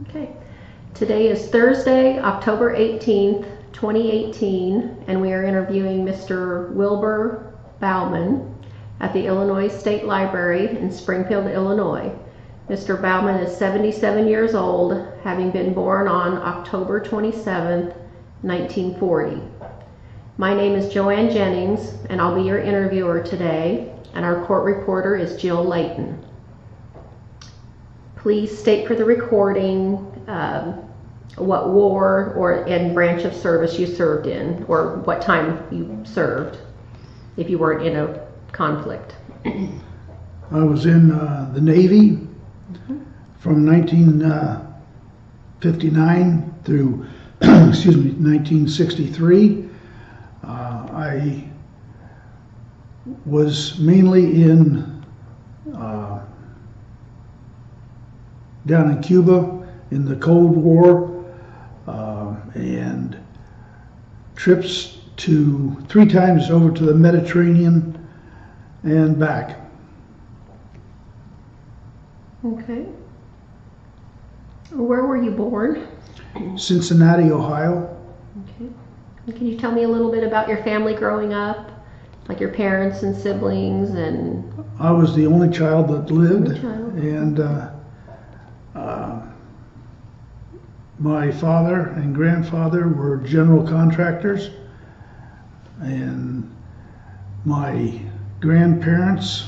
Okay. Today is Thursday, October 18th, 2018, and we are interviewing Mr. Wilbur Baumann at the Illinois State Library in Springfield, Illinois. Mr. Baumann is 77 years old, having been born on October 27th, 1940. My name is Joanne Jennings, and I'll be your interviewer today, and our court reporter is Jill Layton. Please state for the recording what war and branch of service you served in, or what time you served, if you weren't in a conflict. I was in the Navy from 1959 through 1963. I was mainly in down in Cuba in the Cold War, and trips to 3 times over to the Mediterranean and back. Okay. Where were you born? Cincinnati, Ohio. Okay. Can you tell me a little bit about your family growing up, like your parents and siblings? And I was the only child that lived, and my father and grandfather were general contractors, and my grandparents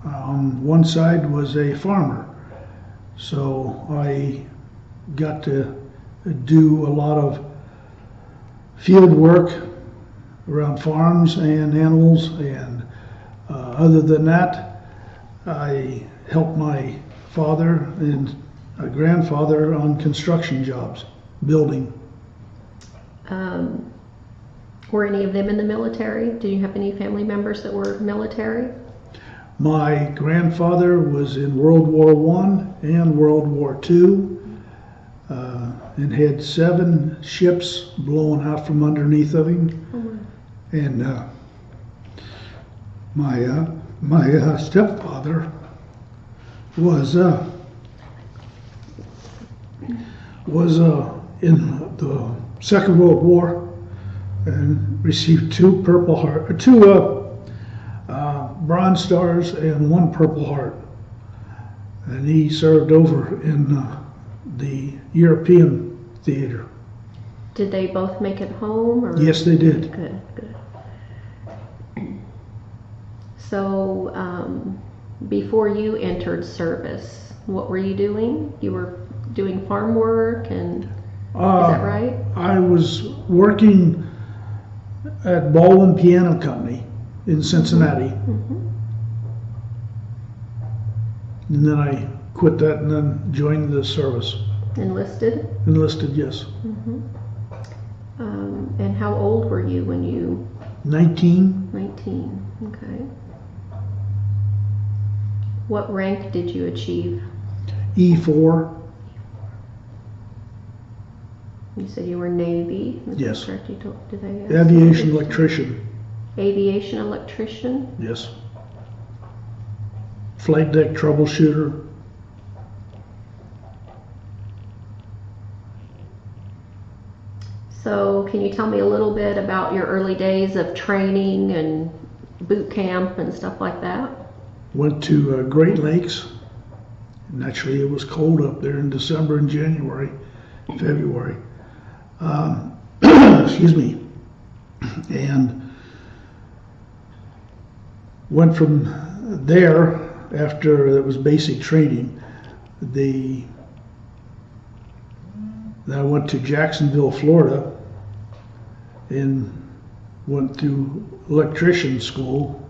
on one side was a farmer. So I got to do a lot of field work around farms and animals, and other than that, I helped my father and grandfather on construction jobs, building. Were any of them in the military? Did you have any family members that were military? My grandfather was in World War I and World War II, and had 7 ships blown out from underneath of him. And my stepfather was in the Second World War and received 2 Bronze Stars and 1 Purple Heart, and he served over in the European theater. Did they both make it home? Or? Yes, they did. Good, good. So before you entered service, what were you doing? You were doing farm work, and is that right? I was working at Baumann Piano Company in Cincinnati. And then I quit that and then joined the service. Enlisted? Enlisted, yes. And how old were you when you... 19. 19, okay. What rank did you achieve? E4. You said you were Navy. Yes. Correct? Did they Aviation electrician. Aviation electrician? Yes. Flight deck troubleshooter. So can you tell me a little bit about your early days of training and boot camp and stuff like that? Went to Great Lakes. Naturally, it was cold up there in December and January, February. Excuse me. And went from there after it was basic training. I went to Jacksonville, Florida, and went through electrician school,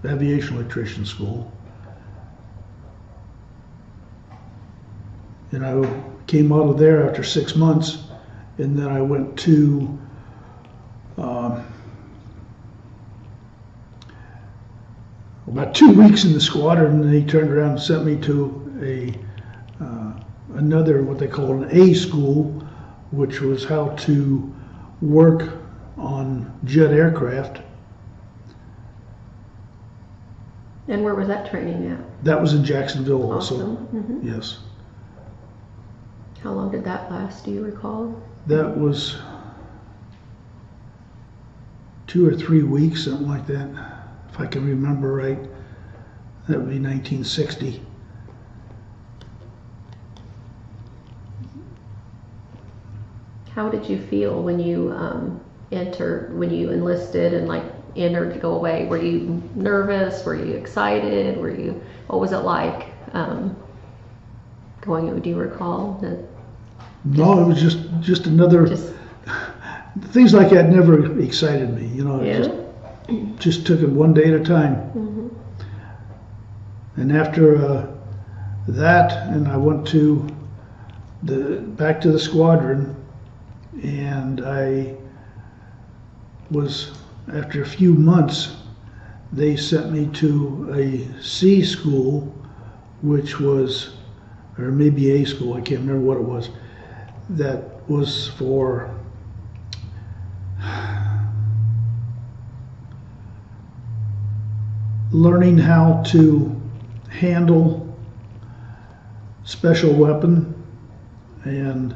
aviation electrician school. And I came out of there after 6 months, and then I went to about 2 weeks in the squadron, and they turned around and sent me to another, what they call an A school, which was how to work on jet aircraft. And where was that training at? That was in Jacksonville also. Awesome. Yes. How long did that last, do you recall? That was 2 or 3 weeks, something like that, if I can remember right. That would be 1960. How did you feel when you when you enlisted and like entered to go away? Were you nervous? Were you excited? What was it like going? Do you recall? No, it was just another. Things like that never excited me. You know, just took it one day at a time. Mm-hmm. And after that, and I went to back to the squadron, and I was, after a few months, they sent me to a C school, which was, or maybe A school, I can't remember what it was, that was for learning how to handle special weapon and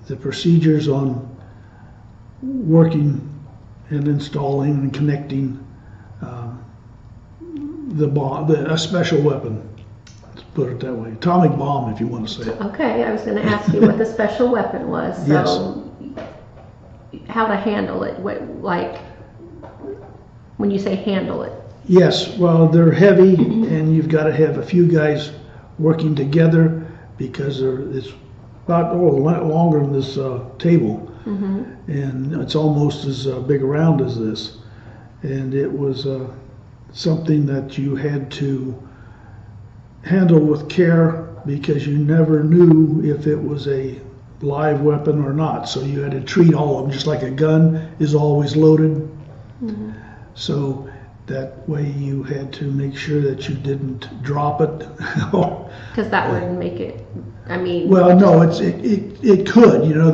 the procedures on working and installing and connecting a special weapon. Let's put it that way. Atomic bomb, if you want to say it. Okay, I was going to ask you what the special weapon was. So, yes. How to handle it? Like when you say handle it? Yes, well, they're heavy, and you've got to have a few guys working together because it's about longer than this table, mm-hmm. and it's almost as big around as this. And it was something that you had to handle with care because you never knew if it was a live weapon or not. So you had to treat all of them just like a gun is always loaded. Mm-hmm. So that way you had to make sure that you didn't drop it. Because that wouldn't make it, I mean... Well, no, it could, you know,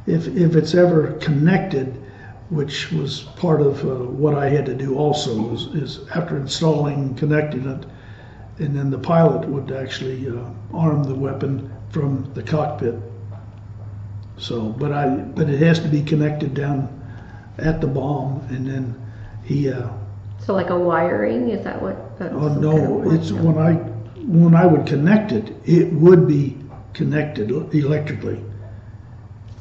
if it's ever connected, which was part of what I had to do also, is after installing, connecting it, and then the pilot would actually arm the weapon from the cockpit. So, but it has to be connected down at the bomb, and then he... So like a wiring, is that what? Oh no, it's when I would connect it, it would be connected electrically.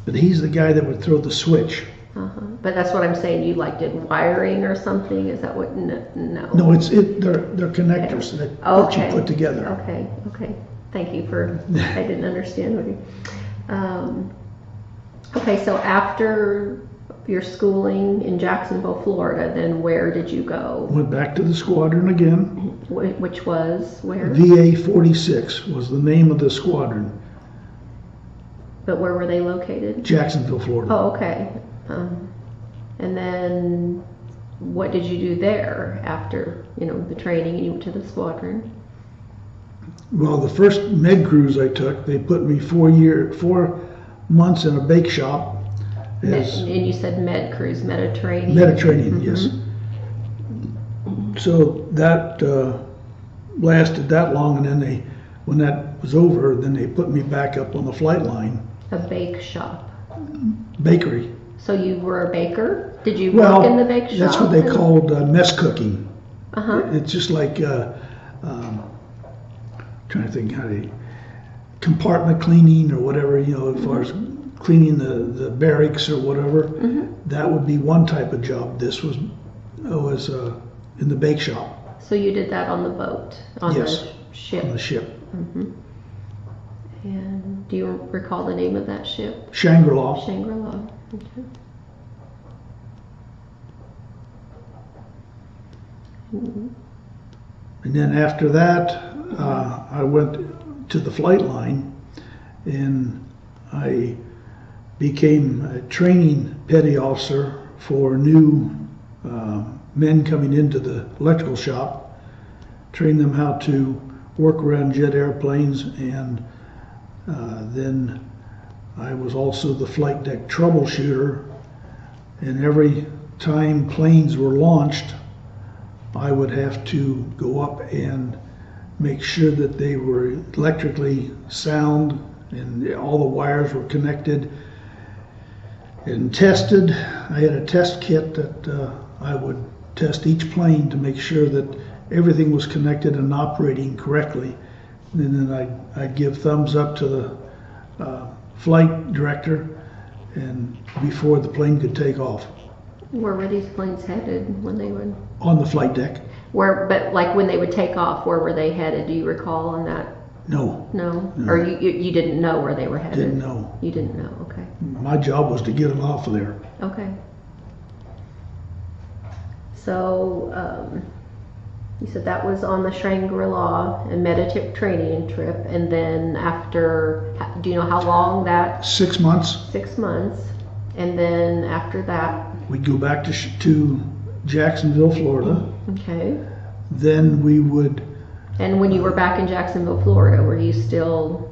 But he's the guy that would throw the switch. Uh-huh. But that's what I'm saying. You like did wiring or something? Is that what? No. No, they're connectors that you put together. Okay. Thank you for. I didn't understand what you. Okay, so after your schooling in Jacksonville, Florida, then where did you go? Went back to the squadron again. Which was where? VA 46 was the name of the squadron. But where were they located? Jacksonville, Florida. Oh, okay. And then what did you do there after, the training and you went to the squadron? Well, the first med cruise I took, they put me 4 months in a bake shop. And you said med cruise, Mediterranean? Mediterranean, mm-hmm. Yes. So that lasted that long, and then when that was over, then they put me back up on the flight line. A bake shop? Bakery. So you were a baker? Did you work in the bake shop? That's what they called mess cooking. Uh-huh. It's just like, trying to think how to, compartment cleaning or whatever, as far as cleaning the barracks or whatever. Mm-hmm. That would be one type of job. This was in the bake shop. So you did that on the boat? Yes, the ship? On the ship. Mm-hmm. And do you recall the name of that ship? Shangri-La. Shangri-La. Okay. Mm-hmm. And then after that, I went to the flight line, and I became a training petty officer for new men coming into the electrical shop, train them how to work around jet airplanes, and then I was also the flight deck troubleshooter, and every time planes were launched, I would have to go up and make sure that they were electrically sound and all the wires were connected and tested. I had a test kit that I would test each plane to make sure that everything was connected and operating correctly. And then I'd give thumbs up to the flight director and before the plane could take off. Where were these planes headed when they would? On the flight deck. But like when they would take off, where were they headed? Do you recall on that? No. No? No. Or you didn't know where they were headed? Didn't know. You didn't know, okay. My job was to get them off of there. Okay. So, you said that was on the Shangri-La and Mediterranean trip, and then after, do you know how long that? 6 months. 6 months. And then after that? We'd go back to Jacksonville, Florida. Okay. Then we would... And when you were back in Jacksonville, Florida, were you still...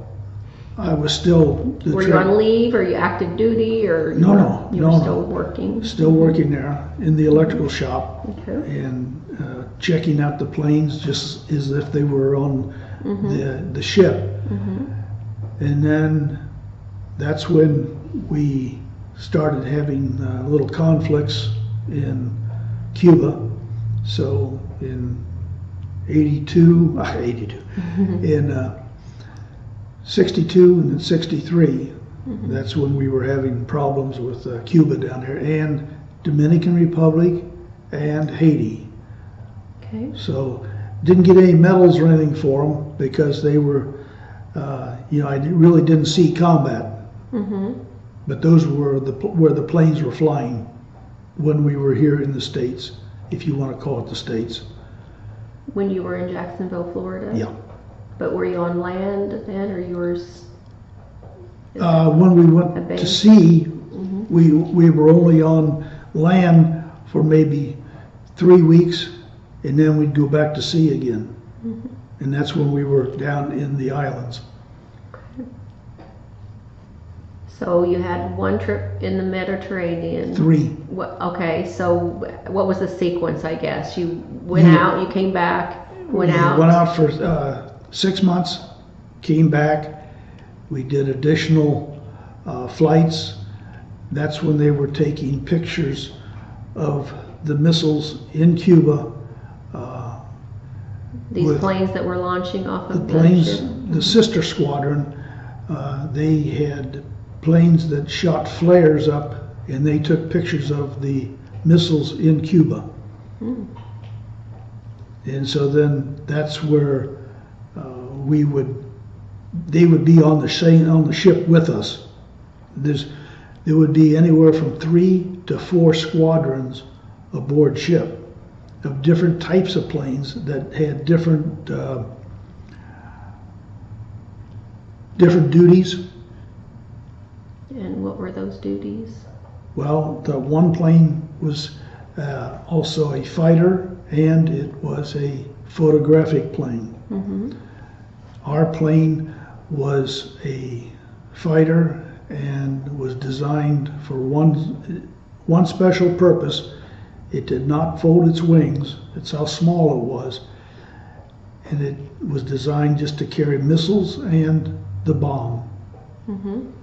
I was still... Were you on leave, or you active duty, or you were still working? Still working there in the electrical shop. Okay. And checking out the planes just as if they were on the ship. And then that's when we started having little conflicts in Cuba. So in 82, in 62 and then 63, that's when we were having problems with Cuba down there, and Dominican Republic and Haiti. Okay. So didn't get any medals or anything for them because they were, I really didn't see combat. But those were where the planes were flying when we were here in the States, if you want to call it the States. When you were in Jacksonville, Florida? Yeah. But were you on land then, or you were? When we went to sea, we were only on land for maybe 3 weeks, and then we'd go back to sea again. And that's when we were down in the islands. So you had one trip in the Mediterranean. 3. Okay, so what was the sequence, I guess? You went out, you came back, went out? Went out for 6 months, came back. We did additional flights. That's when they were taking pictures of the missiles in Cuba. These planes that were launching off of the planes, ship? the sister squadron, they had planes that shot flares up, and they took pictures of the missiles in Cuba. And so then that's where they would be on the ship with us. There would be anywhere from 3 to 4 squadrons aboard ship of different types of planes that had different duties. And what were those duties? Well, the one plane was also a fighter, and it was a photographic plane. Our plane was a fighter and was designed for one special purpose. It did not fold its wings. That's how small it was. And it was designed just to carry missiles and the bomb. And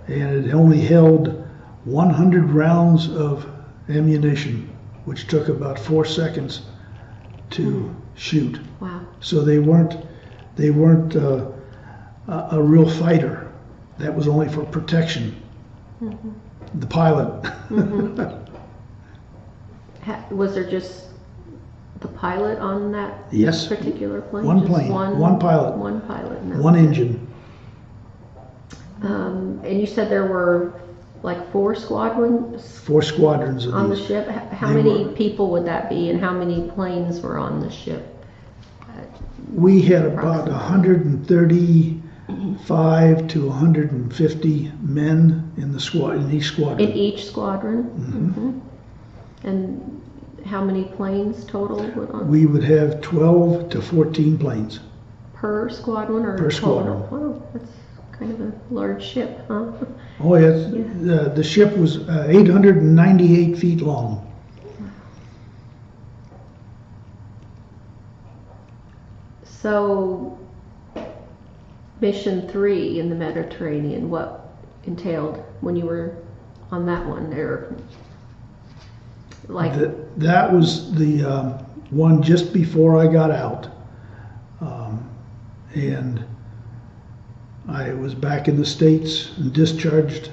it only held 100 rounds of ammunition, which took about 4 seconds to shoot. Wow. So they weren't a real fighter. That was only for protection. The pilot. Was there just the pilot on that Yes. particular plane? One Just plane, one pilot. One pilot. And that One was it. engine. And you said there were like 4 squadrons 4 squadrons of on the these. ship. How They many were- people would that be, and how many planes were on the ship? We had about 135 to 150 men in the in each squadron. In each squadron? And how many planes total would on? We would have 12 to 14 planes. Per squadron or Per total? squadron. Wow, that's kind of a large ship, huh? Oh yes, the ship was 898 feet long. So Mission 3 in the Mediterranean, what entailed when you were on that one? Or like that was the one just before I got out, and I was back in the States and discharged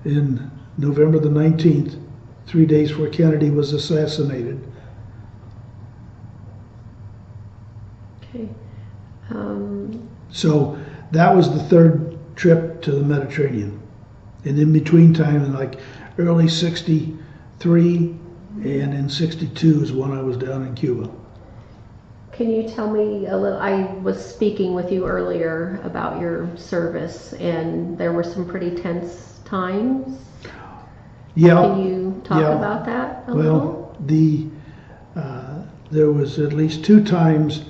in November the 19th, 3 days before Kennedy was assassinated. Okay. So that was the third trip to the Mediterranean. And in between time, in like early 63 and in 62 is when I was down in Cuba. Can you tell me a little, I was speaking with you earlier about your service, and there were some pretty tense times. Yeah. Can you talk about that a little? There was at least 2 times.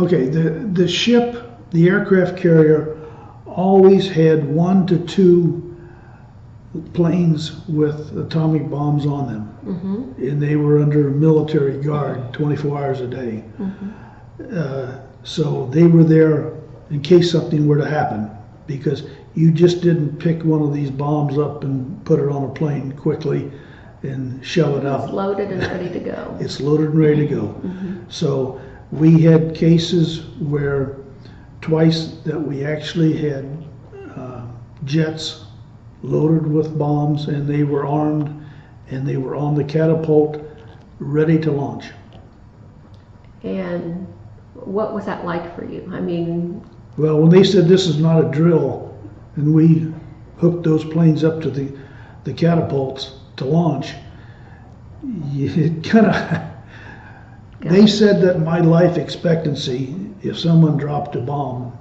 Okay, the ship, the aircraft carrier, always had 1 to 2 planes with atomic bombs on them. Mm-hmm. And they were under military guard 24 hours a day. Mm-hmm. So they were there in case something were to happen, because you just didn't pick one of these bombs up and put it on a plane quickly and shove it out. It's loaded and ready to go. It's loaded and ready to go. Mm-hmm. So we had cases where twice that we actually had jets loaded with bombs, and they were armed, and they were on the catapult ready to launch. And what was that like for you? I mean, well, when they said this is not a drill, and we hooked those planes up to the catapults to launch, it kind of, they said that my life expectancy, if someone dropped a bomb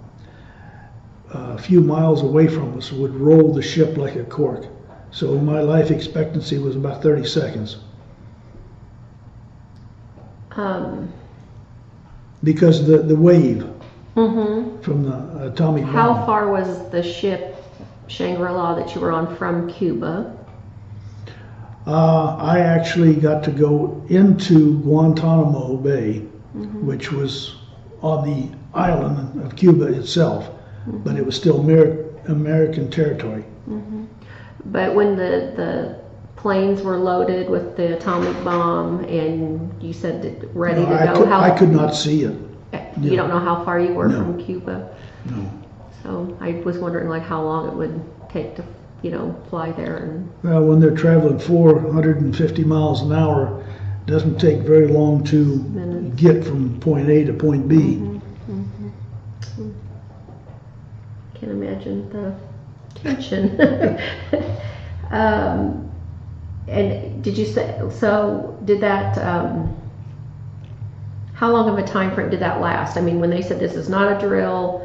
a few miles away from us, would roll the ship like a cork. So my life expectancy was about 30 seconds. Because the wave from the atomic bomb. How far was the ship Shangri-La that you were on from Cuba? I actually got to go into Guantanamo Bay, which was on the island of Cuba itself, but it was still American territory. But when the planes were loaded with the atomic bomb, and you said that ready to go, I could not see it. You don't know how far you were from Cuba? No. So I was wondering like how long it would take to, fly there. And well, when they're traveling 450 miles an hour, it doesn't take very long to get from point A to point B. Can't imagine the tension. And did you say, so did that, how long of a time frame did that last? I mean, when they said this is not a drill,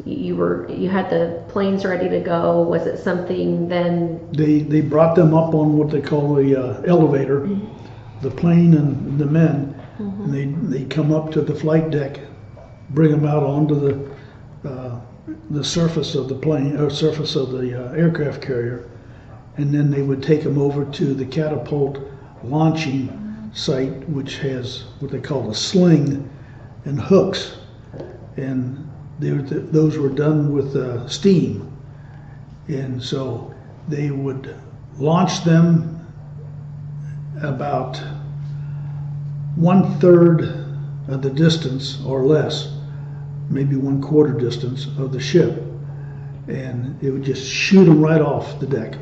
you had the planes ready to go. Was it something then? They brought them up on what they call the elevator, the plane and the men, and they come up to the flight deck, bring them out onto the surface of the plane, or surface of the aircraft carrier, and then they would take them over to the catapult launching site, which has what they call a sling and hooks, and those were done with steam, and so they would launch them about 1/3 of the distance or less, maybe 1/4 distance of the ship, and it would just shoot them right off the deck.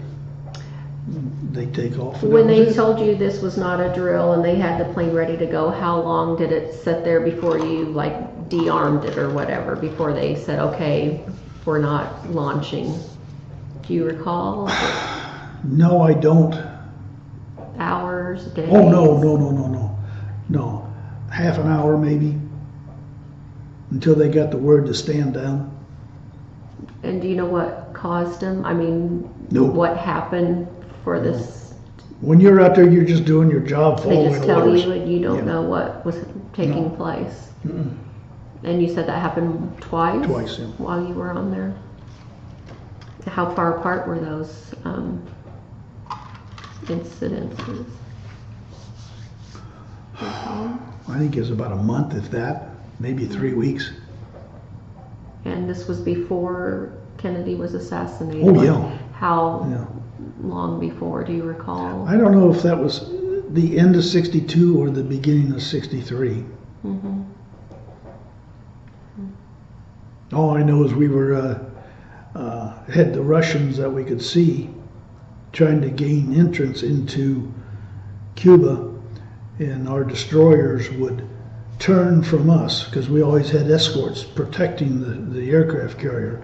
They take off. When they told you this was not a drill and they had the plane ready to go, how long did it sit there before you like de-armed it or whatever, before they said, okay, we're not launching? Do you recall? No, I don't. Hours, days? Oh, no. Half an hour maybe, until they got the word to stand down. And do you know what caused them? I mean, Nope. What happened for this? When you're out there, you're just doing your job, They following just tell orders. you and you don't know what was taking place. And you said that happened twice? Twice, yeah. While you were on there? How far apart were those incidences? I think it was about a month, if that, maybe 3 weeks. And this was before Kennedy was assassinated. Oh, yeah. How Yeah. long before, do you recall? I don't know if that was the end of 62 or the beginning of 63. Mm-hmm. All I know is we were had the Russians that we could see trying to gain entrance into Cuba, and our destroyers would turn from us because we always had escorts protecting the aircraft carrier.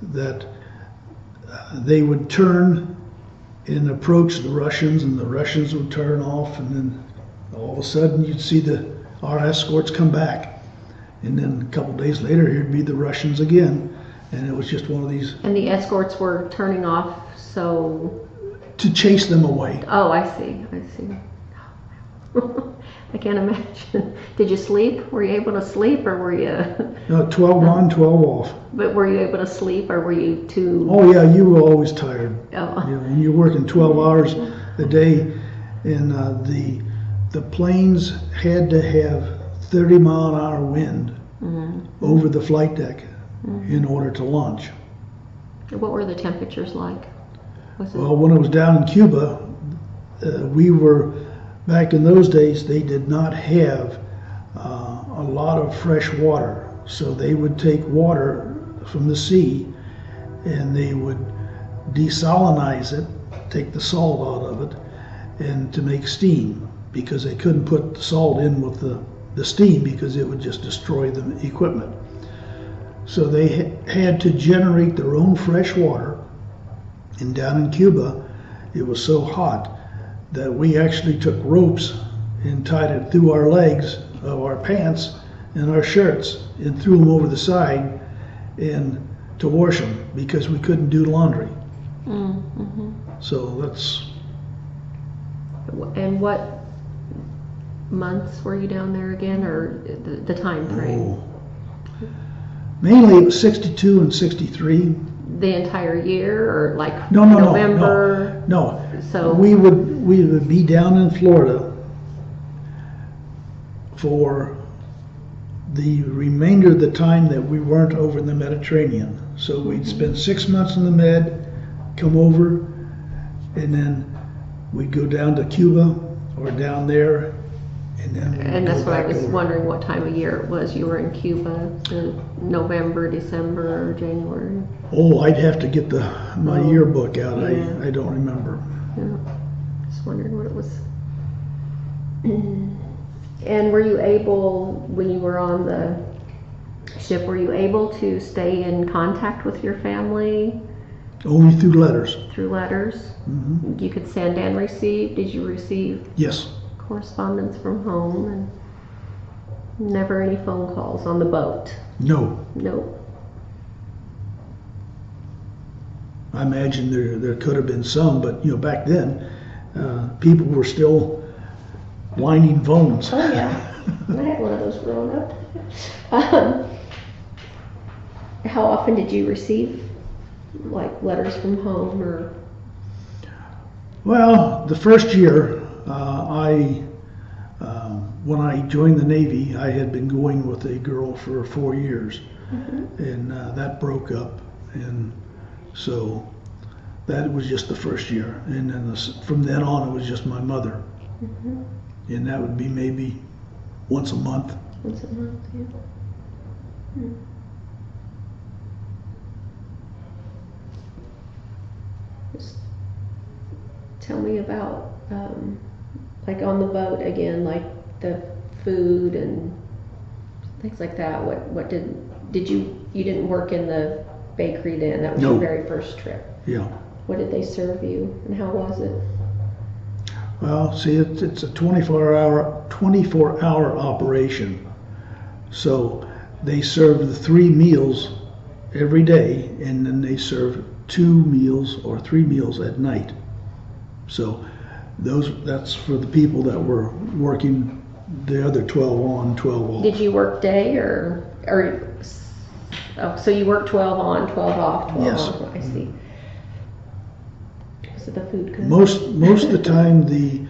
That they would turn and approach the Russians, and the Russians would turn off, and then all of a sudden you'd see our escorts come back, and then a couple days later here'd be the Russians again, and it was just one of these. And the escorts were turning off, so to chase them away. Oh, I see. I can't imagine. Did you sleep? Were you able to sleep, or were you? 12 on, 12 off. But were you able to sleep, or were you too? Oh yeah, you were always tired. Oh. You know, when you're working 12 hours a day, and the planes had to have 30-mile-an-hour wind over the flight deck in order to launch. What were the temperatures like? Well, when I was down in Cuba, we were. Back in those days, they did not have a lot of fresh water, so they would take water from the sea and they would desalinize it, take the salt out of it, and to make steam, because they couldn't put the salt in with the steam because it would just destroy the equipment. So they had to generate their own fresh water, and down in Cuba, it was so hot that we actually took ropes and tied it through our legs of our pants and our shirts and threw them over the side and to wash them because we couldn't do laundry. Mm-hmm. So that's. And what months were you down there again, or the time frame? Oh. Mainly it was 62 and 63. The entire year, or like No, November? No. So we would be down in Florida for the remainder of the time that we weren't over in the Mediterranean. So we'd spend 6 months in the Med, come over, and then we'd go down to Cuba or down there, and then we'd and that's go what I back was over. wondering what time of year it was you were in Cuba, November, December, or January? Oh, I'd have to get my yearbook out. Yeah. I don't remember. Yeah, just wondering what it was. And were you able, when you were on the ship, were you able to stay in contact with your family? Only through letters. Through letters? Mm-hmm. You could send and receive? Did you receive Yes. correspondence from home? And never any phone calls on the boat? No. Nope. I imagine there could have been some, but back then, people were still winding phones. Oh yeah, I had one of those growing up. How often did you receive like letters from home, or? Well, the first year, when I joined the Navy, I had been going with a girl for 4 years, and that broke up, and so that was just the first year, and then from then on it was just my mother, and that would be maybe once a month. Once a month, yeah. Just tell me about, like on the boat again, like the food and things like that. What did you didn't work in the bakery then? That was No. your very first trip. Yeah. What did they serve you, and how was it? Well, see, it's a 24-hour operation. So they serve the 3 meals every day, and then they serve 2 meals or 3 meals at night. So that's for the people that were working the other 12 on, 12 off. Did you work day or so you worked 12 on, 12 off, 12 Yes. on? I see. Was it the food good? Most of the time, the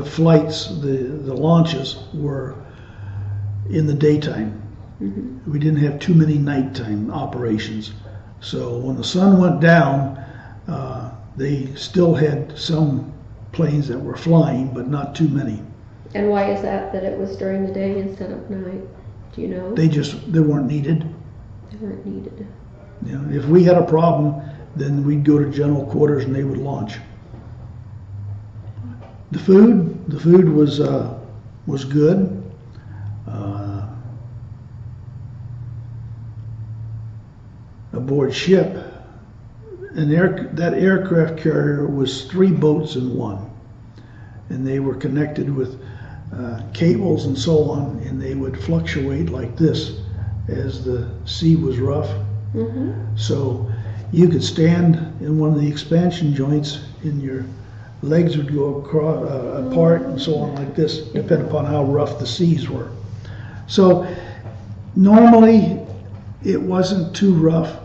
flights, the launches were in the daytime. Mm-hmm. We didn't have too many nighttime operations. So when the sun went down, they still had some planes that were flying, but not too many. And why is that it was during the day instead of night? Do you know? They weren't needed. They weren't needed. You know, if we had a problem, then we'd go to general quarters and they would launch. The food was good. Aboard ship, that aircraft carrier was 3 boats in one, and they were connected with cables and so on, and they would fluctuate like this as the sea was rough. Mm-hmm. So you could stand in one of the expansion joints and your legs would go across, apart and so on like this, depending upon how rough the seas were. So normally it wasn't too rough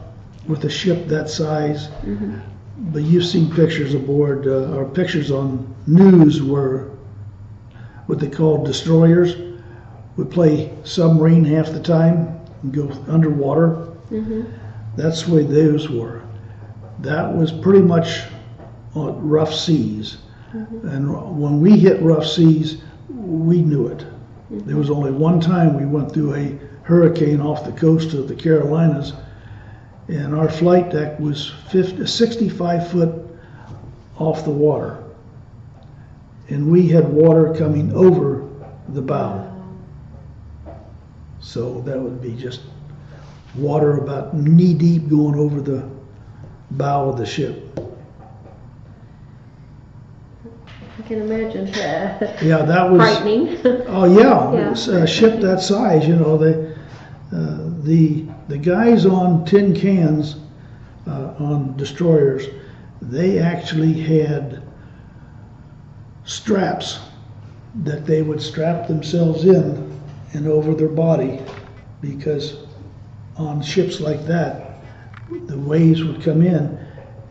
with a ship that size, Mm-hmm. but you've seen pictures aboard, or pictures on news where what they call destroyers would play submarine half the time and go underwater. Mm-hmm. That's the way those were. That was pretty much on rough seas. Mm-hmm. And when we hit rough seas, we knew it. Mm-hmm. There was only one time we went through a hurricane off the coast of the Carolinas, and our flight deck was 65 foot off the water. And we had water coming over the bow. So that would be just water about knee deep going over the bow of the ship. I can imagine that. Yeah, that was frightening. Oh yeah, Yeah. It was a ship that size. You know, the guys on tin cans on destroyers, they actually had straps that they would strap themselves in and over their body, because on ships like that, the waves would come in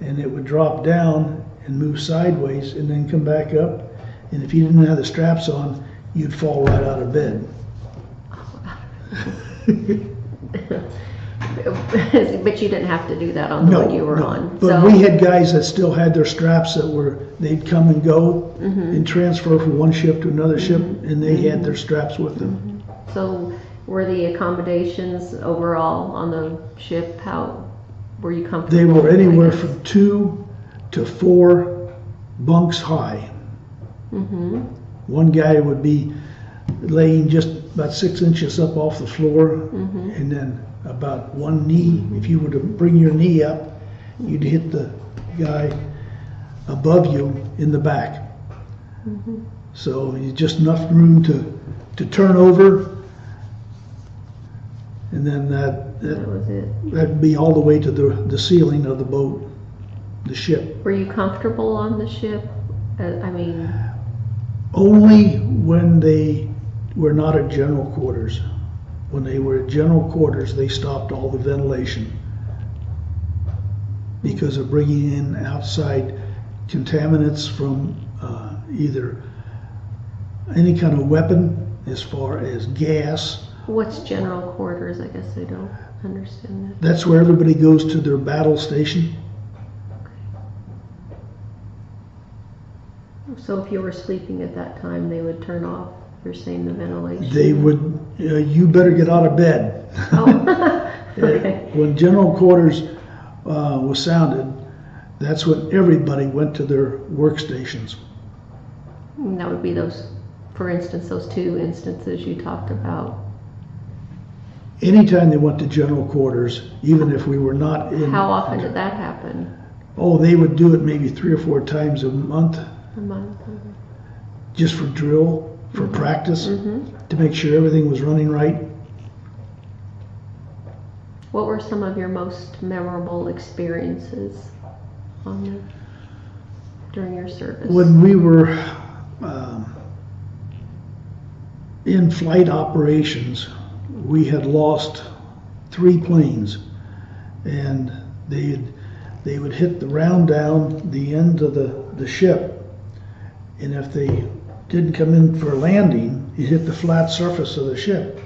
and it would drop down and move sideways and then come back up. And if you didn't have the straps on, you'd fall right out of bed. But you didn't have to do that on the one you were on. But So, we had guys that still had their straps they'd come and go Mm-hmm. and transfer from one ship to another ship, and they had their straps with them. so were the accommodations overall on the ship, how were you comfortable? They were I anywhere guess? from 2 to 4 bunks high. Mm-hmm. One guy would be laying just about 6 inches up off the floor, Mm-hmm. and then about one knee. If you were to bring your knee up, you'd hit the guy above you in the back. Mm-hmm. So you just enough room to turn over, and then That was it. that'd be all the way to the ceiling of the boat, the ship. Were you comfortable on the ship? I mean, Only when they were not at general quarters. When they were at general quarters, they stopped all the ventilation because of bringing in outside contaminants from either any kind of weapon, as far as gas. what's general quarters? I guess I don't understand that. That's where everybody goes to their battle station. So if you were sleeping at that time, they would turn off, you're saying, the ventilation? They would, you better get out of bed. Oh, okay. When general quarters was sounded, that's when everybody went to their workstations. And that would be those, for instance, those 2 instances you talked about. Anytime they went to general quarters, even if we were not in... How often did that happen? Oh, they would do it maybe 3 or 4 times a month, A month? just for drill, for practice, Mm-hmm. to make sure everything was running right. What were some of your most memorable experiences during your service? When we were in flight operations, we had lost 3 planes, and they would hit the round down the end of the ship, and if they didn't come in for a landing, it hit the flat surface of the ship,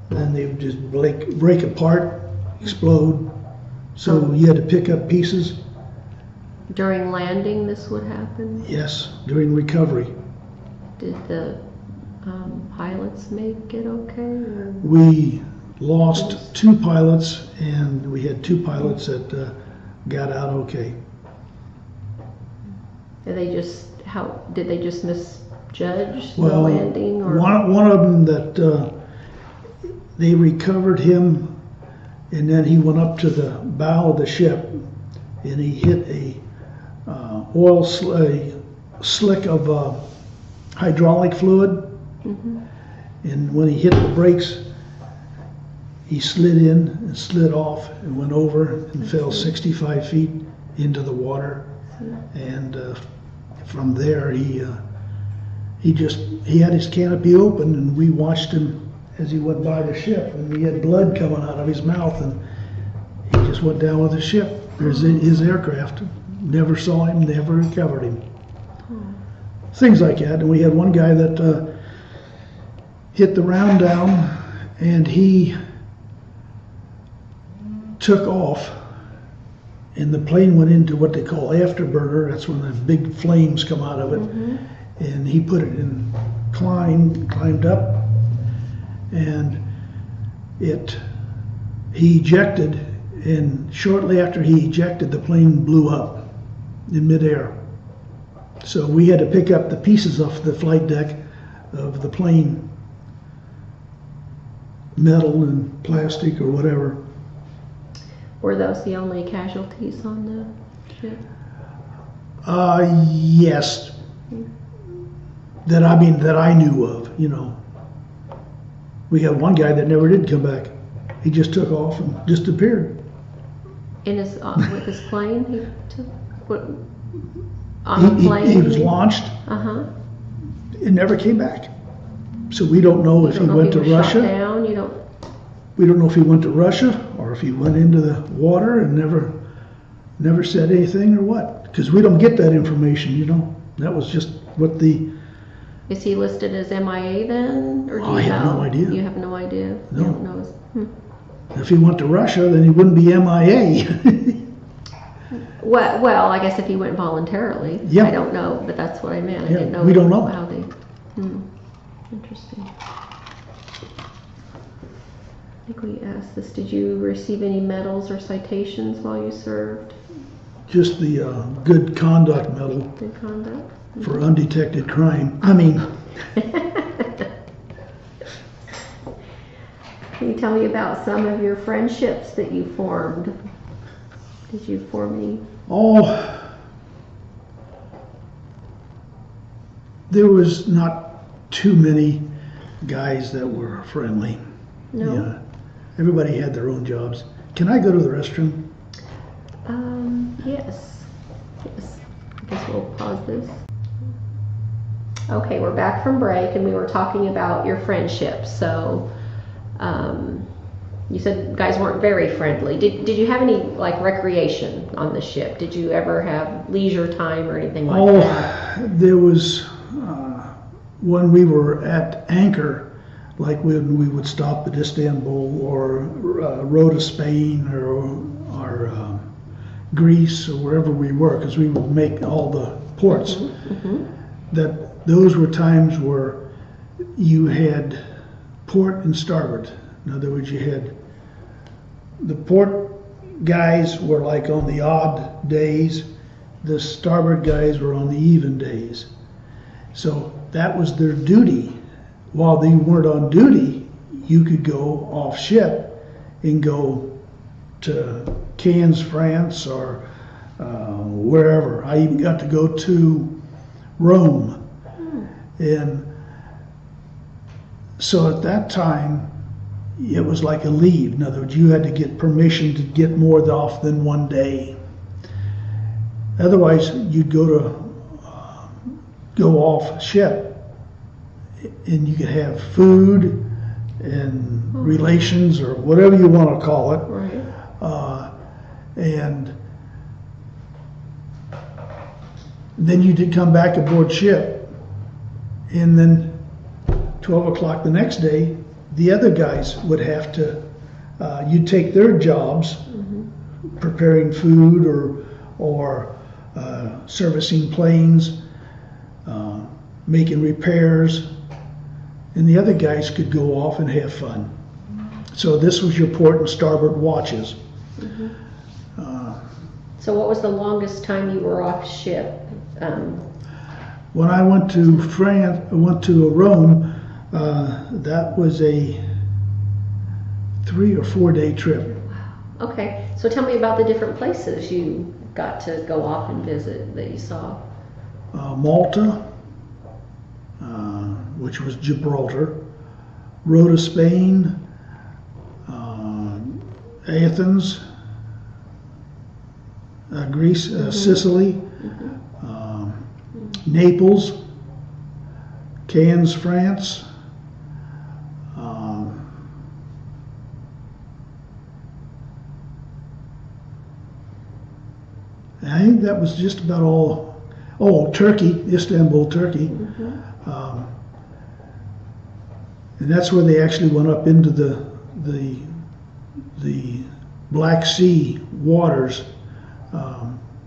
then they would just break apart, explode. So you had to pick up pieces. During landing, this would happen? Yes, during recovery. Did the pilots make it okay? Or? We lost 2 pilots, and we had 2 pilots that got out okay. Did they just misjudge the landing? Or? One of them that they recovered him, and then he went up to the bow of the ship, and he hit a slick of hydraulic fluid. Mm-hmm. And when he hit the brakes, he slid in and slid off and went over and fell 65 feet into the water. And from there, he had his canopy open, and we watched him as he went by the ship, and he had blood coming out of his mouth, and he just went down with the ship. There's his aircraft. Never saw him, never recovered him. Things like that. And we had one guy that hit the round down, and he took off, and the plane went into what they call afterburner. That's when the big flames come out of it. Mm-hmm. And he put it in climbed up, and he ejected, and shortly after he ejected, the plane blew up in midair. So we had to pick up the pieces off the flight deck of the plane, metal and plastic or whatever. Were those the only casualties on the ship? Yes. That I knew of, you know. We had one guy that never did come back. He just took off and disappeared. With his plane? He took on the plane? He was launched. Uh-huh. It never came back. So we don't know if he went to Russia. Shot down? We don't know if he went to Russia or if he went into the water and never said anything or what. Because we don't get that information, you know. That was just what the... Is he listed as MIA then? Or do I have no idea. You have no idea? No. You don't know If he went to Russia, then he wouldn't be MIA. Well, I guess if he went voluntarily. Yep. I don't know, but that's what I meant. I Yeah, didn't know. we don't know. How they... Interesting. I think we asked this. Did you receive any medals or citations while you served? Just the good conduct medal. Good conduct? For undetected crime. I mean... Can you tell me about some of your friendships that you formed? Did you form any? Oh, there was not too many guys that were friendly. No? Yeah. Everybody had their own jobs. Can I go to the restroom? Yes. I guess we'll pause this. Okay, we're back from break, and we were talking about your friendships. So, you said guys weren't very friendly. Did you have any like recreation on the ship? Did you ever have leisure time or anything like that? There was when we were at anchor, like when we would stop at Istanbul or row to Spain or Greece or wherever we were, because we would make all the ports. That those were times where you had port and starboard. In other words, you had the port guys were like on the odd days, the starboard guys were on the even days. So that was their duty. While they weren't on duty, you could go off ship and go to Cannes, France, or wherever. I even got to go to Rome. And so at that time, it was like a leave. In other words, you had to get permission to get more off than one day. Otherwise, you'd go off ship, and you could have food and relations or whatever you want to call it. Right. And then you did come back aboard ship, and then 12 o'clock the next day, the other guys would have to, you'd take their jobs, preparing food or servicing planes, making repairs, and the other guys could go off and have fun. So this was your port and starboard watches. So what was the longest time you were off ship? When I went to France, I went to Rome, that was a 3 or 4 day trip. Okay, so tell me about the different places you got to go off and visit that you saw. Malta, which was Gibraltar, Rota, Spain, Athens, Greece, Sicily, Naples, Cannes, France, I think that was just about all. Oh, Turkey, Istanbul, Turkey. And that's where they actually went up into the Black Sea waters.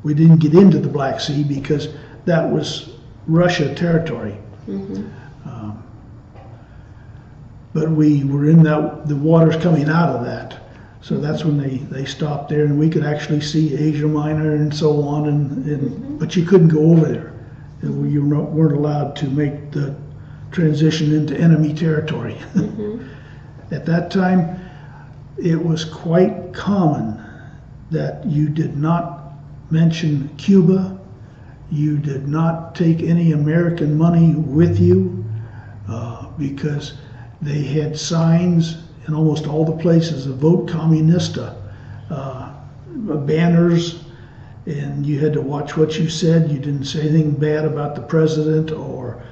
We didn't get into the Black Sea because that was Russia territory. But we were in the waters coming out of that. So that's when they stopped there, and we could actually see Asia Minor and so on, but you couldn't go over there. And you weren't allowed to make the transition into enemy territory. At that time, it was quite common that you did not mention Cuba, you did not take any American money with you, because they had signs in almost all the places of vote comunista, banners, and you had to watch what you said. You didn't say anything bad about the president or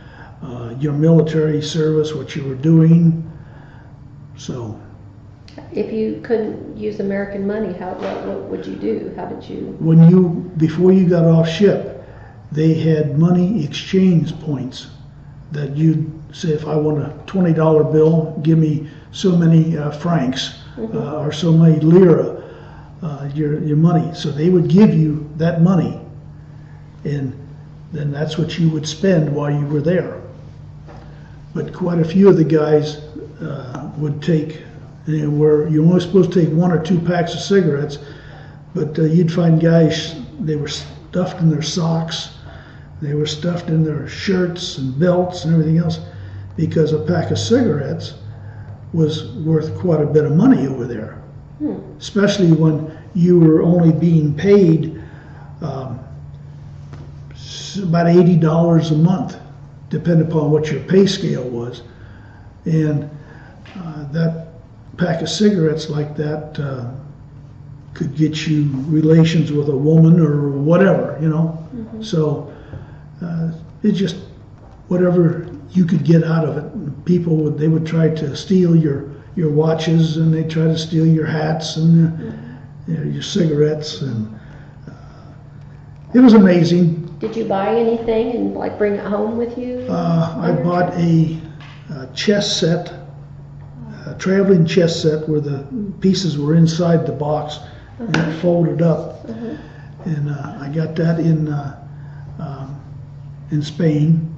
your military service, what you were doing. So, if you couldn't use American money, what would you do? How did you? Before you got off ship, they had money exchange points that you'd say, if I want a $20 bill, give me so many francs or so many lira, your money. So they would give you that money, and then that's what you would spend while you were there. But quite a few of the guys would take, where you're only supposed to take 1 or 2 packs of cigarettes, but you'd find guys, they were stuffed in their socks, they were stuffed in their shirts and belts and everything else, because a pack of cigarettes was worth quite a bit of money over there, especially when you were only being paid about $80 a month, depending upon what your pay scale was. And that pack of cigarettes like that could get you relations with a woman or whatever, So it just, whatever you could get out of it. People they would try to steal your watches, and they try to steal your hats and your cigarettes, and it was amazing. Did you buy anything and bring it home with you? I bought a chess set, a traveling chess set where the pieces were inside the box and it folded up, and I got that in Spain.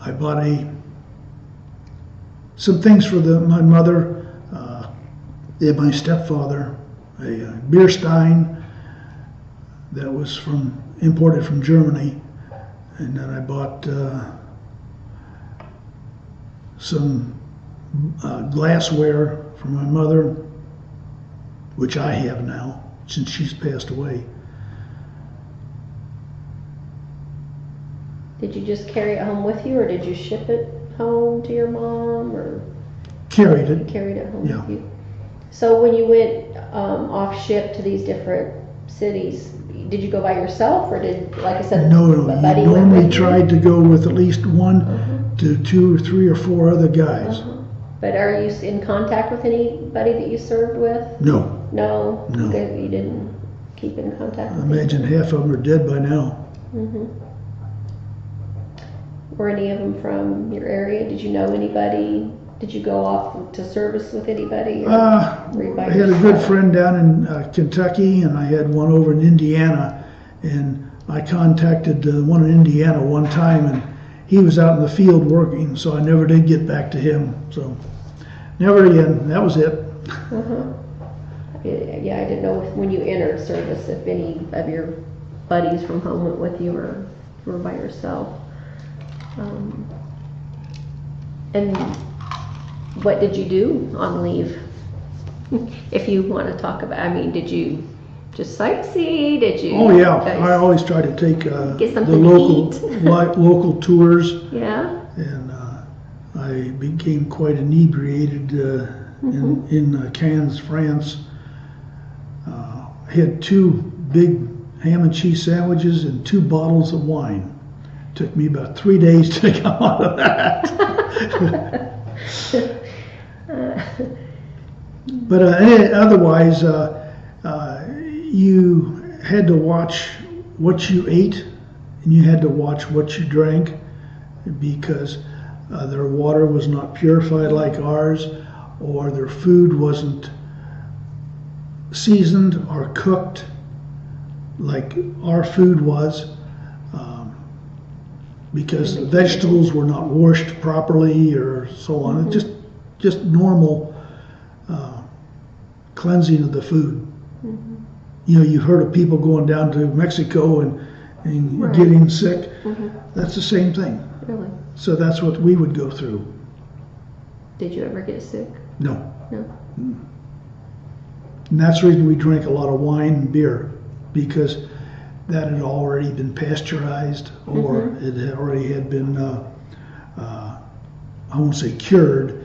I bought some things for my mother and my stepfather, a beer stein that was imported from Germany, and then I bought some glassware for my mother, which I have now since she's passed away. Did you just carry it home with you, or did you ship it home to your mom, or? Carried it. Carried it home with you. So when you went off ship to these different cities, did you go by yourself, or did, like I said, No, a buddy you went normally with you? tried to go with at least 1 to 2 or 3 or 4 other guys. But are you in contact with anybody that you served with? No. No? No. Okay, you didn't? keep in contact I with imagine people? half of them are dead by now. Were any of them from your area? Did you know anybody? Did you go off to service with anybody? Or were you by I had a good yourself? friend down in Kentucky, and I had one over in Indiana, and I contacted one in Indiana one time, and he was out in the field working, so I never did get back to him. So never again. That was it. Yeah, I didn't know when you entered service if any of your buddies from home went with you or you were by yourself. And what did you do on leave? If you want to talk about, I mean, did you just sightsee? Did you? Oh yeah, I always try to take Get the something local to eat. local tours, Yeah. and I became quite inebriated in Cannes, France. I had 2 big ham and cheese sandwiches and 2 bottles of wine. Took me about 3 days to come out of that. But otherwise, you had to watch what you ate, and you had to watch what you drank, because their water was not purified like ours, or their food wasn't seasoned or cooked like our food was, because the vegetables were not washed properly or so on. It's just normal cleansing of the food. You know, you've heard of people going down to Mexico and Right. getting sick. That's the same thing. Really? So that's what we would go through. Did you ever get sick? No. No. And that's the reason we drank a lot of wine and beer, because that had already been pasteurized, or it had already had been, I won't say cured.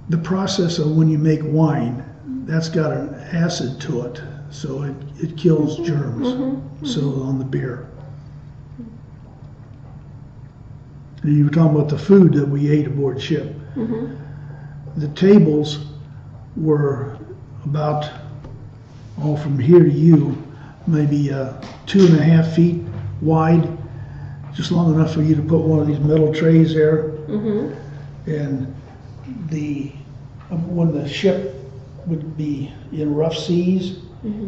The process of when you make wine, that's got an acid to it, so it kills germs. So on the beer. And you were talking about the food that we ate aboard ship. The tables were about, from here to you, maybe 2.5 feet wide, just long enough for you to put one of these metal trays there. And when the ship would be in rough seas,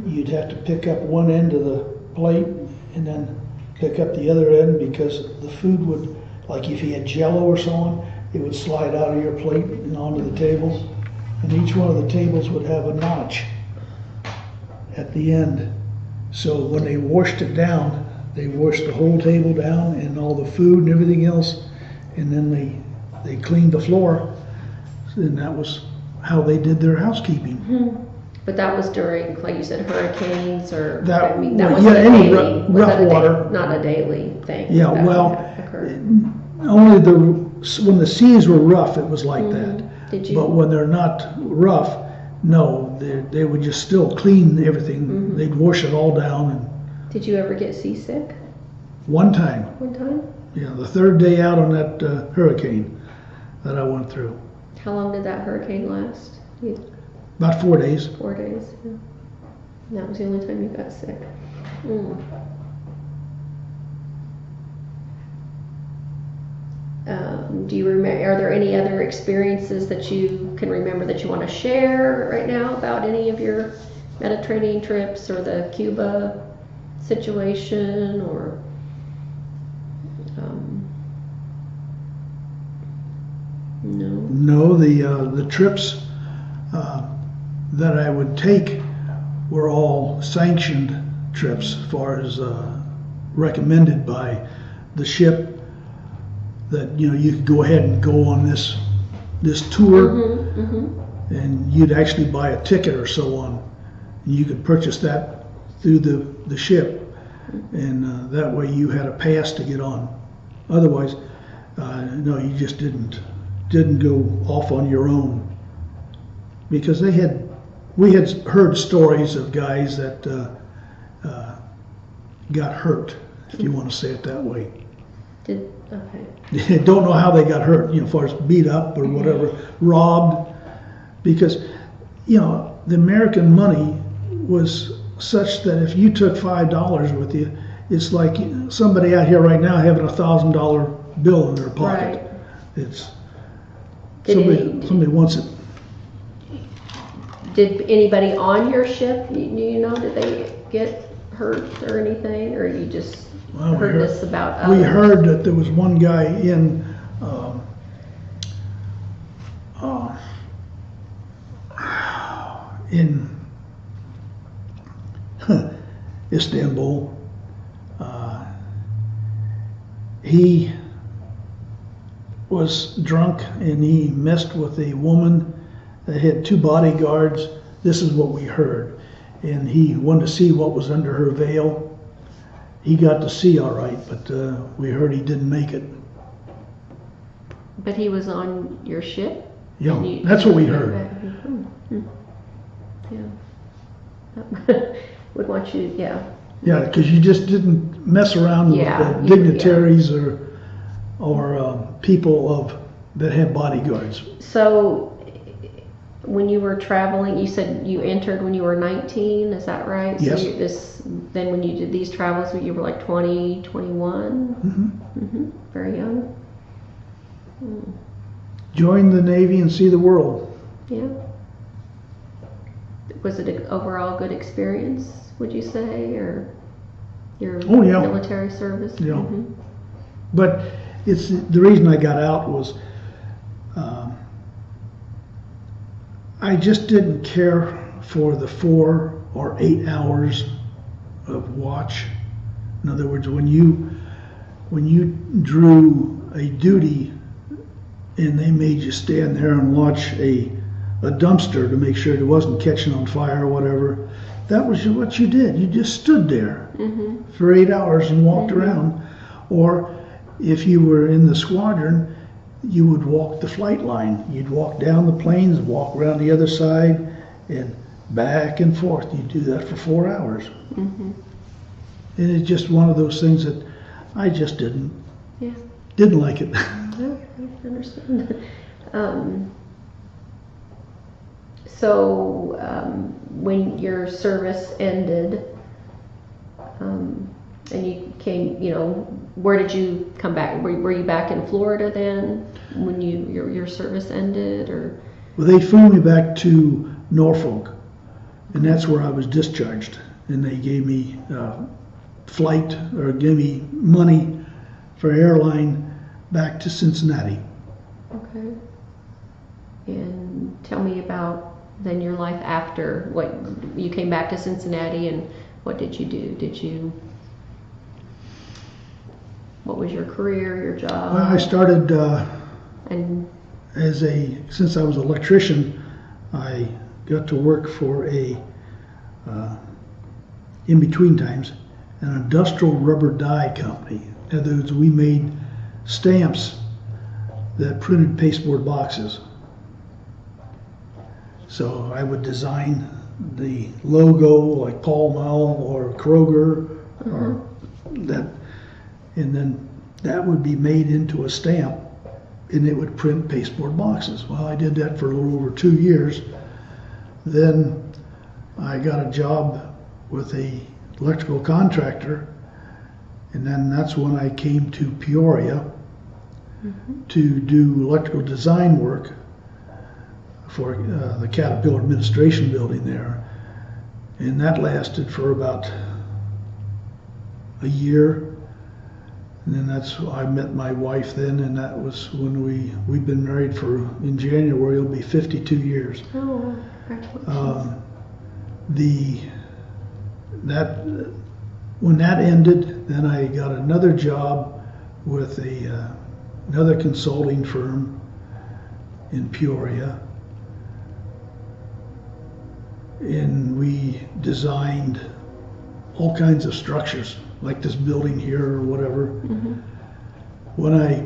you'd have to pick up one end of the plate and then pick up the other end, because the food would, like if you had Jello or so on, it would slide out of your plate and onto the tables. And each one of the tables would have a notch at the end. So when they washed it down, they washed the whole table down and all the food and everything else, and then they cleaned the floor. And that was how they did their housekeeping. But that was during, like you said, hurricanes, or That- I mean, that well, wasn't yeah, a any daily, rough was that a water. not a daily thing. Yeah, that well, occurred. only when the seas were rough, it was like that. Did you? But when they're not rough, no, they would just still clean everything. They'd wash it all down. And Did you ever get seasick one time, one time? yeah, the 3rd day out on that hurricane that I went through, How long did that hurricane last? about 4 days. 4 days. Yeah. And that was the only time you got sick. Do you remember? Are there any other experiences that you can remember that you want to share right now about any of your Mediterranean trips or the Cuba situation, or? No. No, the trips that I would take were all sanctioned trips, as far as recommended by the ship, that you could go ahead and go on this tour, and you'd actually buy a ticket or so on, and you could purchase that through the ship, and that way you had a pass to get on. Otherwise, no, you just didn't go off on your own, because we had heard stories of guys that got hurt, if you want to say it that way. Okay. Don't know how they got hurt, as far as beat up or whatever, robbed, because you know, the American money was such that if you took $5 with you, it's like somebody out here right now having $1,000 bill in their pocket. Right. It's somebody wants it. Did anybody on your ship, you know, did they get hurt or anything, or you just heard this about others? We heard that there was one guy in Istanbul. He was drunk and he messed with a woman that had 2 bodyguards. This is what we heard. And he wanted to see what was under her veil. He got to see all right, but we heard he didn't make it. But he was on your ship? Yeah, that's what we heard. Yeah. Would want you, yeah. Yeah, because you just didn't mess around with dignitaries or people that have bodyguards. So, when you were traveling, you said you entered when you were 19, is that right? Yes. So then when you did these travels, you were like 20, 21? Mm-hmm. Very young. Join the Navy and see the world. Yeah. Was it an overall good experience, would you say, or your military service? Yeah. Mm-hmm. But it's the reason I got out was I just didn't care for the 4 or 8 hours of watch. In other words, when you drew a duty and they made you stand there and watch a dumpster to make sure it wasn't catching on fire or whatever, that was what you did. You just stood there for 8 hours and walked around. Or if you were in the squadron, you would walk the flight line. You'd walk down the planes, walk around the other side, and back and forth. You'd do that for 4 hours. And it's just one of those things that I just didn't like it. No, I understand. So when your service ended, and you came, you know, where did you come back? Were you back in Florida then when your service ended, or? Well, they flew me back to Norfolk, and that's where I was discharged. And they gave me flight, or gave me money for airline back to Cincinnati. Okay. And tell me about then your life after what you came back to Cincinnati, and what did you do? What was your career, your job? Well, I started since I was an electrician, I got to work for in between times, an industrial rubber dye company. In other words, we made stamps that printed pasteboard boxes. So I would design the logo like Baumann or Kroger, or that, and then that would be made into a stamp, and it would print pasteboard boxes. Well, I did that for a little over 2 years. Then I got a job with a electrical contractor, and then that's when I came to Peoria to do electrical design work for the Caterpillar administration building there. And that lasted for about a year. And then I met my wife then, and that was when we've been married in January, it'll be 52 years. Oh, congratulations. When that ended, then I got another job with another consulting firm in Peoria. And we designed all kinds of structures, like this building here or whatever. When I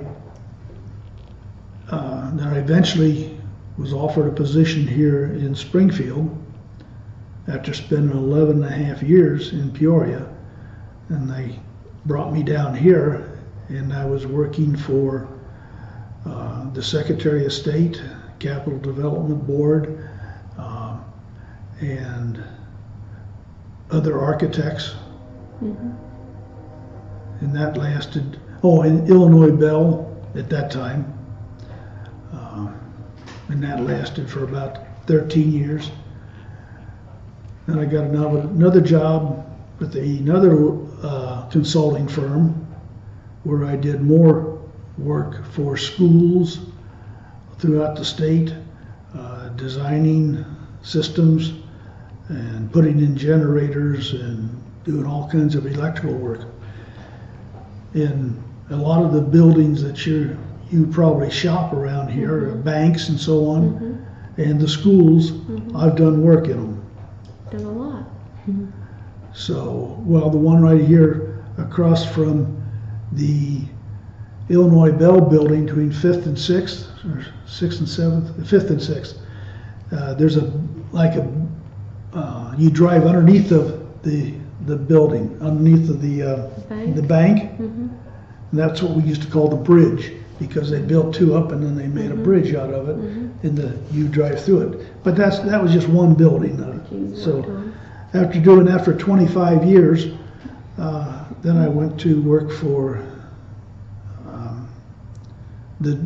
eventually was offered a position here in Springfield after spending 11 and a half years in Peoria, and they brought me down here, and I was working for the Secretary of State, Capital Development Board, and other architects. Mhm. And that lasted, and Illinois Bell at that time. And that lasted for about 13 years. Then I got another job with another consulting firm where I did more work for schools throughout the state, designing systems and putting in generators and doing all kinds of electrical work. In a lot of the buildings that you probably shop around here, Mhm. banks and so on, Mhm. and the schools, Mhm. I've done work in them. Done a lot. So, well, the one right here across from the Illinois Bell building between 5th and 6th, or 6th and 7th, 5th and 6th, there's you drive underneath of the building, underneath of the bank. Mhm. And that's what we used to call the bridge, because they built two up and then they made a Mhm. bridge out of it, Mhm. and you drive through it. But that was just one building. You So worked on. after doing that for 25 years, then I went to work for the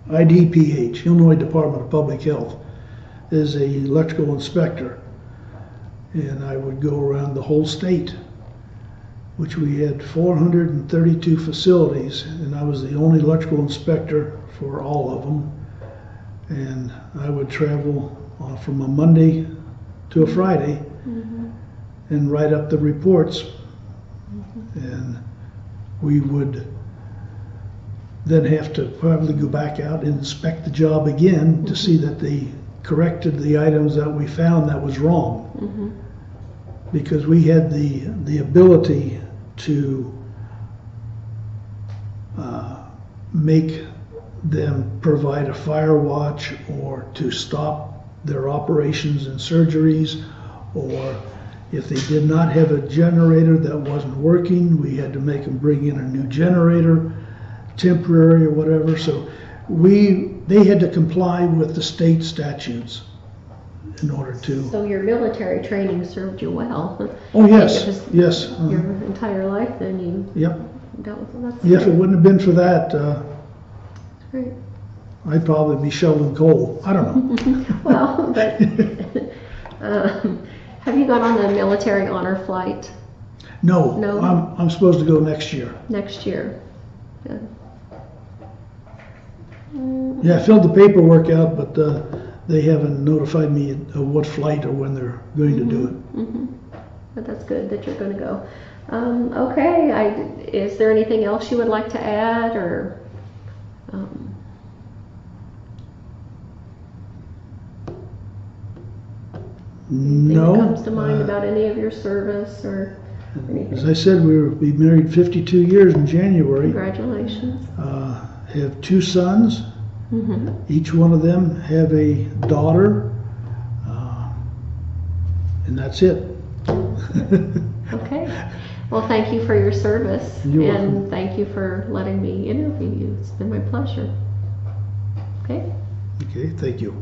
IDPH, Illinois Department of Public Health, as a electrical inspector. And I would go around the whole state, which we had 432 facilities, and I was the only electrical inspector for all of them. And I would travel from a Monday to a Friday Mhm. and write up the reports. Mhm. And we would then have to probably go back out and inspect the job again to see that they corrected the items that we found that was wrong. Mhm. Because we had the ability to make them provide a fire watch, or to stop their operations and surgeries, or if they did not have a generator that wasn't working, we had to make them bring in a new generator, temporary or whatever. So they had to comply with the state statutes in order to. So your military training served you well. Oh, yes, It was yes. Your entire life then you Yep. dealt with it. That's If it great. wouldn't have been for that, That's great. I'd probably be shoveling coal. I don't know. Well, but have you gone on the military honor flight No, No. I'm supposed to go next year. next year? Good. Yeah, I filled the paperwork out, but they haven't notified me of what flight or when they're going to do it. Mhm. But that's good that you're going to go. Okay, is there anything else you would like to add, or anything No. that comes to mind about any of your service or anything? As I said, we'll be married 52 years in January. Congratulations. Have 2 sons. Mhm. Each one of them have a daughter, and that's it. Okay. Well, thank you for your service, You're and welcome. thank you for letting me interview you. It's been my pleasure. Okay. Okay, thank you.